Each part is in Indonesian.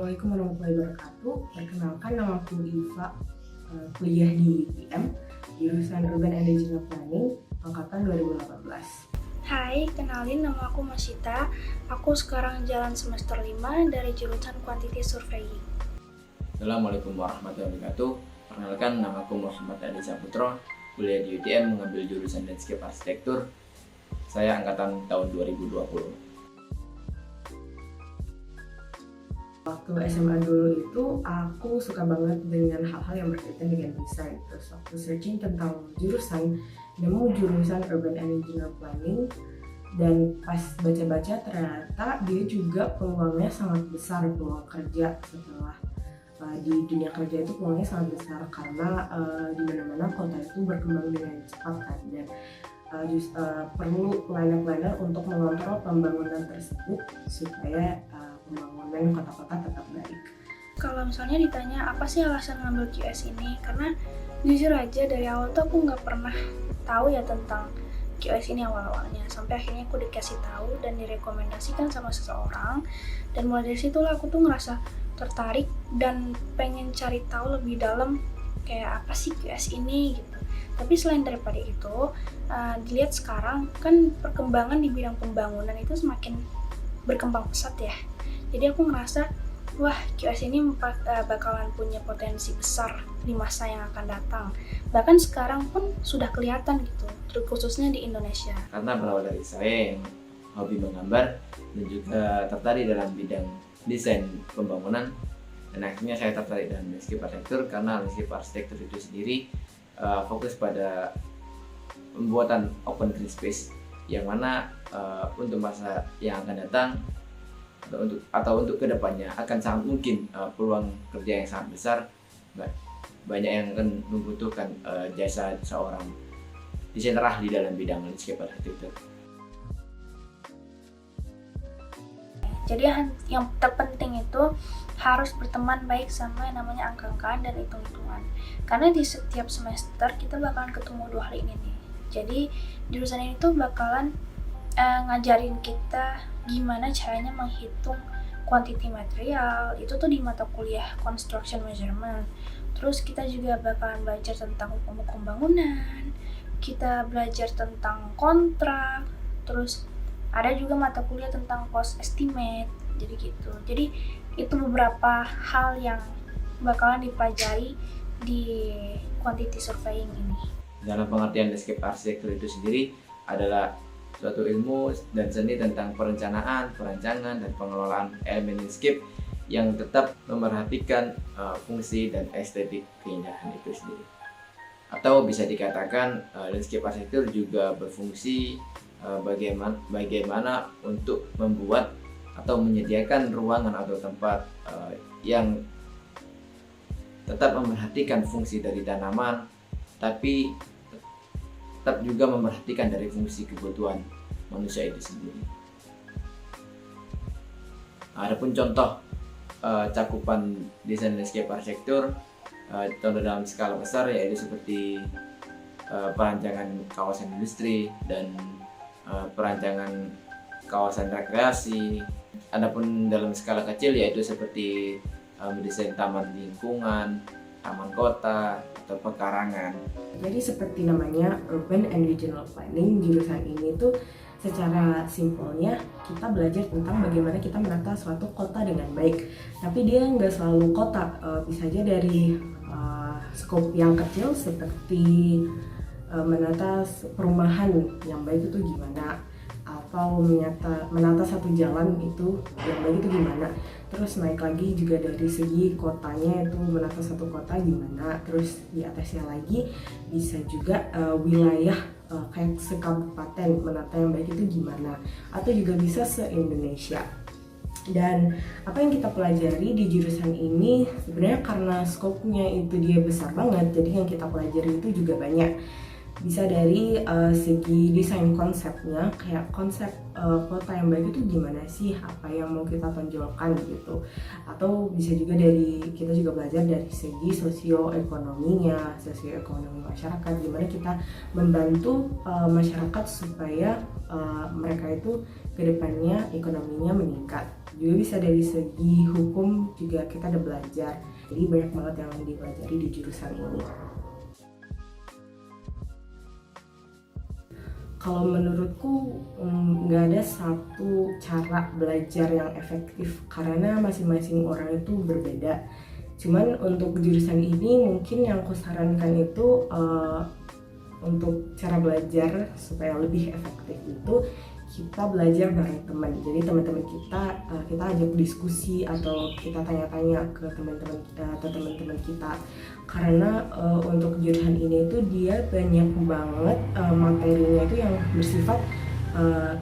Assalamualaikum warahmatullahi wabarakatuh. Perkenalkan, nama aku Iva, kuliah di UTM, jurusan Urban and Regional Planning, angkatan 2018. Hai, kenalin nama aku Masita. Aku sekarang jalan semester 5 dari jurusan Quantity Surveying. Assalamualaikum warahmatullahi wabarakatuh. Perkenalkan, nama aku Muhammad Adi Saputro, kuliah di UTM mengambil jurusan Landscape Arsitektur. Saya angkatan tahun 2020. Waktu SMA dulu itu aku suka banget dengan hal-hal yang berkaitan dengan desain. Terus waktu searching tentang jurusan, nemu jurusan Urban and Regional Planning, dan pas baca-baca ternyata dia juga peluangnya sangat besar, peluang kerja setelah di dunia kerja itu peluangnya sangat besar karena di mana-mana kota itu berkembang dengan cepat kan, dan perlu planner-planner untuk mengontrol pembangunan tersebut supaya pembangunan kota-kota tetap baik. Kalau misalnya ditanya apa sih alasan ngambil QS ini, karena jujur aja dari awal tuh aku nggak pernah tahu ya tentang QS ini awal-awalnya, sampai akhirnya aku dikasih tahu dan direkomendasikan sama seseorang, dan mulai dari situlah aku tuh ngerasa tertarik dan pengen cari tahu lebih dalam kayak apa sih QS ini gitu. Tapi selain daripada itu, dilihat sekarang kan perkembangan di bidang pembangunan itu semakin berkembang pesat ya. Jadi aku ngerasa, wah QS ini bakalan punya potensi besar di masa yang akan datang. Bahkan sekarang pun sudah kelihatan gitu, khususnya di Indonesia. Karena berawal dari saya yang hobi menggambar dan juga tertarik dalam bidang desain pembangunan, dan akhirnya saya tertarik dengan landscape arsitektur karena landscape arsitektur itu sendiri fokus pada pembuatan open green space yang mana untuk masa yang akan datang atau untuk kedepannya akan sangat mungkin peluang kerja yang sangat besar, banyak yang akan membutuhkan jasa seorang desainer ahli dalam bidang landscape arsitektur. Jadi yang terpenting itu harus berteman baik sama yang namanya angka-angkaan dan hitung-hitungan. Karena di setiap semester kita bakalan ketemu dua hal ini nih. Jadi jurusan ini tuh bakalan ngajarin kita gimana caranya menghitung quantity material, itu tuh di mata kuliah construction measurement. Terus kita juga bakalan belajar tentang hukum-hukum bangunan, kita belajar tentang kontrak, terus ada juga mata kuliah tentang cost estimate, jadi gitu. Jadi itu beberapa hal yang bakalan dipelajari di quantity surveying ini. Dalam pengertian landscape arsitektur itu sendiri adalah suatu ilmu dan seni tentang perencanaan, perancangan, dan pengelolaan elemen landscape yang tetap memerhatikan fungsi dan estetik keindahan itu sendiri. Atau bisa dikatakan landscape arsitektur juga berfungsi bagaimana untuk membuat atau menyediakan ruangan atau tempat yang tetap memerhatikan fungsi dari tanaman, tapi tetap juga memperhatikan dari fungsi kebutuhan manusia itu sendiri. Adapun contoh cakupan desain landscape arsitektur contoh dalam skala besar yaitu seperti perancangan kawasan industri dan perancangan kawasan rekreasi. Adapun dalam skala kecil yaitu seperti mendesain taman lingkungan, taman kota, atau pekarangan. Jadi seperti namanya Urban and Regional Planning, jurusan ini tuh secara simpelnya kita belajar tentang bagaimana kita menata suatu kota dengan baik. Tapi dia nggak selalu kota, bisa aja dari skop yang kecil seperti menata perumahan yang baik itu gimana, atau menata satu jalan itu yang baik itu gimana. Terus naik lagi juga dari segi kotanya itu menata satu kota gimana. Terus di atasnya lagi bisa juga wilayah kayak sekabupaten menata yang baik itu gimana, atau juga bisa se-Indonesia. Dan apa yang kita pelajari di jurusan ini sebenarnya karena skopnya itu dia besar banget, jadi yang kita pelajari itu juga banyak. Bisa dari segi desain konsepnya, kayak konsep kota yang baik itu gimana sih, apa yang mau kita tonjolkan gitu. Atau bisa juga kita juga belajar dari segi sosioekonominya, sosioekonomi masyarakat, gimana kita membantu masyarakat supaya mereka itu kedepannya ekonominya meningkat. Juga bisa dari segi hukum juga kita ada belajar, jadi banyak banget yang dipelajari di jurusan ini. Kalau menurutku nggak ada satu cara belajar yang efektif karena masing-masing orang itu berbeda. Cuman untuk jurusan ini mungkin yang aku sarankan itu untuk cara belajar supaya lebih efektif itu kita belajar bareng teman. Jadi teman-teman kita ajak diskusi atau kita tanya-tanya ke teman-teman kita. Karena untuk jurusan ini itu dia banyak banget materinya itu yang bersifat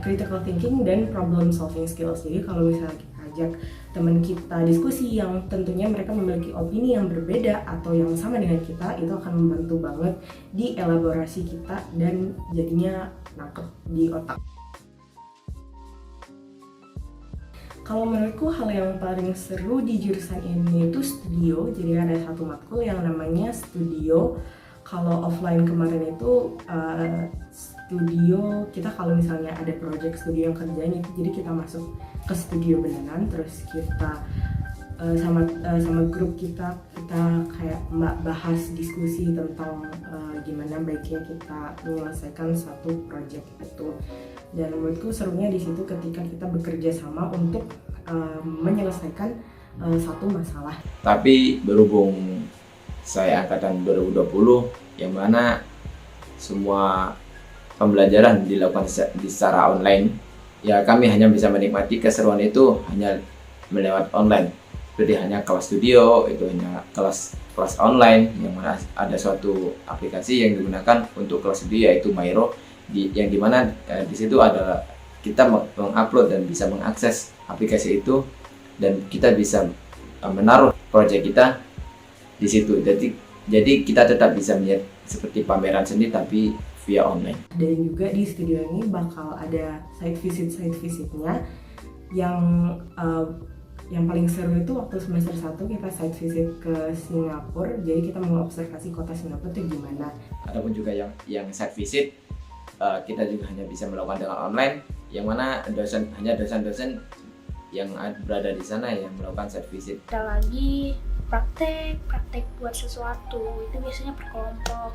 critical thinking dan problem solving skills. Jadi kalau misalnya kita ajak teman kita diskusi yang tentunya mereka memiliki opini yang berbeda atau yang sama dengan kita, itu akan membantu banget di elaborasi kita dan jadinya nangkep di otak. Kalau menurutku hal yang paling seru di jurusan ini itu studio. Jadi ada satu matkul yang namanya studio. Kalau offline kemarin itu studio kita kalau misalnya ada project studio yang kerjain itu, jadi kita masuk ke studio beneran, terus kita sama grup kita kayak bahas diskusi tentang gimana baiknya kita menyelesaikan satu project itu. Dan menurutku serunya di situ ketika kita bekerja sama untuk menyelesaikan satu masalah. Tapi berhubung saya angkatan 2020 yang mana semua pembelajaran dilakukan secara online, ya kami hanya bisa menikmati keseruan itu hanya melewat online. Jadi hanya kelas studio itu hanya kelas online yang mana ada suatu aplikasi yang digunakan untuk kelas studio yaitu Mairo, yang dimana di situ adalah kita mengupload dan bisa mengakses aplikasi itu dan kita bisa menaruh proyek kita di situ. Jadi kita tetap bisa melihat seperti pameran seni tapi via online. Dan juga di studio ini bakal ada site visitnya yang paling seru itu waktu semester 1 kita site visit ke Singapura. Jadi kita mengobservasi kota Singapura itu gimana. Adapun juga yang site visit kita juga hanya bisa melakukan dengan online, yang mana hanya dosen-dosen yang berada di sana yang melakukan site visit. Ada lagi praktek buat sesuatu, itu biasanya per kelompok.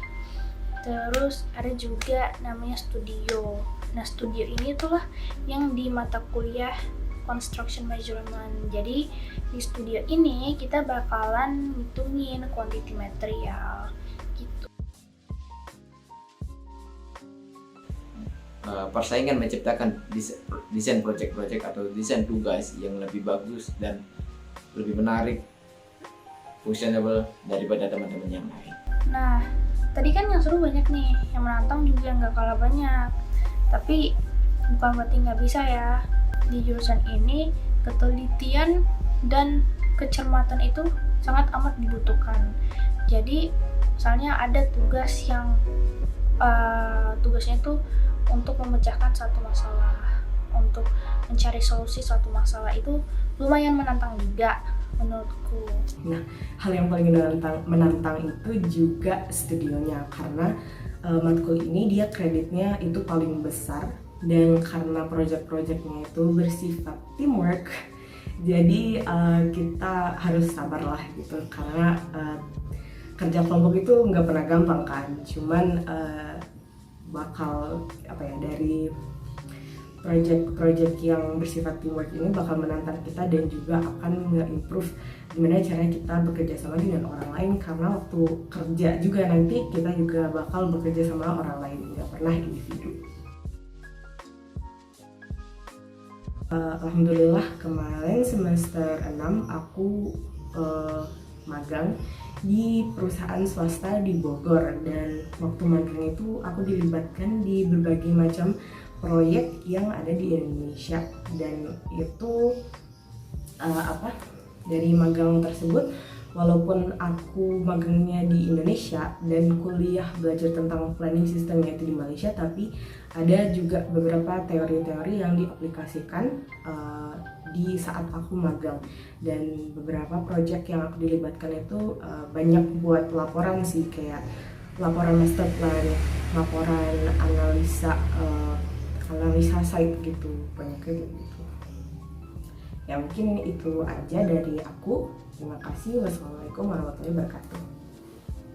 Terus ada juga namanya studio. Nah studio ini itulah yang di mata kuliah construction measurement. Jadi di studio ini kita bakalan ngitungin quantity material gitu. Persaingan menciptakan desain project atau desain tugas yang lebih bagus dan lebih menarik, fashionable daripada teman-teman yang lain. Nah, tadi kan yang seru banyak nih, yang menantang juga nggak kalah banyak. Tapi bukan berarti nggak bisa ya. Di jurusan ini ketelitian dan kecermatan itu sangat amat dibutuhkan. Jadi misalnya ada tugas yang tugasnya itu untuk memecahkan satu masalah, untuk mencari solusi suatu masalah, itu lumayan menantang juga menurutku. Nah, hal yang paling menantang itu juga studionya, karena matkul ini dia kreditnya itu paling besar, dan karena project-projectnya itu bersifat teamwork, jadi kita harus sabar lah gitu, karena kerja kelompok itu nggak pernah gampang kan. Cuman bakal dari project-project yang bersifat teamwork ini bakal menantang kita dan juga akan nge-improve gimana caranya kita bekerja sama dengan orang lain, karena waktu kerja juga nanti kita juga bakal bekerja sama orang lain, nggak pernah individu. Alhamdulillah kemarin semester 6 aku magang di perusahaan swasta di Bogor, dan waktu magang itu aku dilibatkan di berbagai macam proyek yang ada di Indonesia. Dan itu dari magang tersebut walaupun aku magangnya di Indonesia dan kuliah belajar tentang planning sistemnya itu di Malaysia, tapi ada juga beberapa teori-teori yang diaplikasikan di saat aku magang, dan beberapa proyek yang aku dilibatkan itu banyak buat laporan sih, kayak laporan master plan, laporan analisa site gitu, banyak kayak gitu. Ya mungkin itu aja dari aku. Terima kasih. Wassalamualaikum warahmatullahi wabarakatuh.